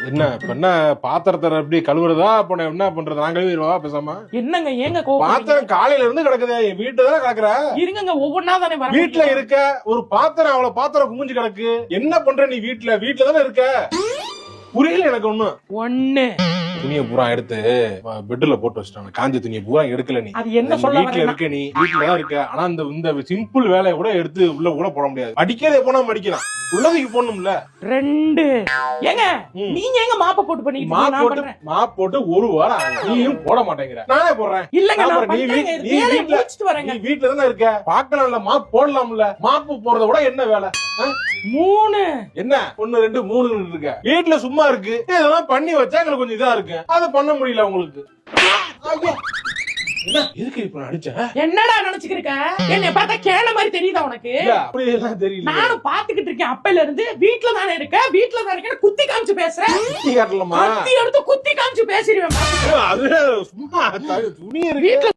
என்ன இப்ப என்ன பாத்திரத்தை எப்படி கழுவுறதா அப்ப என்ன பண்றது? நான் கழுவிடுவா பேசாம? என்னங்க ஏங்க கோவம்? பாத்திரம் காலையில இருந்து கிடக்குது, என் வீட்டுல தானே கிடக்குற. இருங்க ஒவ்வொன்னா தானே வர. வீட்டுல இருக்க ஒரு பாத்திரம், அவ்வளவு பாத்திரம் குமிஞ்சு கிடக்கு. என்ன பண்ற நீ? வீட்டுல தானே இருக்க. புரியல எனக்கு ஒண்ணு. துணியை பூரா எடுத்து பெட்ல போட்டு வச்சிட்டாங்க. காஞ்ச துணியை பூரா எடுக்கல நீ. அது என்ன சொல்ல வீட்டுல இருக்க, நீ வீட்டுல தான் இருக்க. ஆனா இந்த சிம்பிள் வேலையை கூட எடுத்து உள்ள கூட போட முடியாது. அடிக்கிறதே போனா அடிக்கலாம், உள்ளதுக்கு போடணும்ல. 2 ஏங்க நீங்க எங்க மாப்ப போட்டு பண்ணிட்டு மாப் போட்டு ஒரு வாரம் நீயும் போட மாட்டேங்கிற. நானே போடுறேன். இல்லங்க நான் பண்றேங்க. வேலைய முடிச்சிட்டு வரேங்க. நீ வீட்டுல தானே இருக்க, பார்க்கலாம்ல. மாப் போடலாம்ல. மாப்பு போறத விட என்ன வேலை? 3 என்ன 1 2 3 இருக்க. வீட்டுல சும்மா இருக்கு, இதெல்லாம் பண்ணி வச்சா எங்களுக்கு கொஞ்சம் இதா இருக்கு. அதை பண்ண முடியல உங்களுக்கு. என்ன எதுக்கு இப்ப அடிச்ச? என்னடா நினைச்சுக்கிருக்க? என்னைய பார்த்தா கேன மாதிரி தெரியுதா உனக்கு? அப்படி எல்லாம் தெரியல. நானும் பாத்துக்கிட்டு இருக்கேன் அப்பையில இருந்து. வீட்டுல தானே இருக்க, வீட்டுல தானே இருக்க, குத்தி காமிச்சு பேசுறேன். குத்தி காட்டலாமா? குத்தி எடுத்து குத்தி காமிச்சு பேசிடுவேன். அது சும்மா துணி இருக்கு.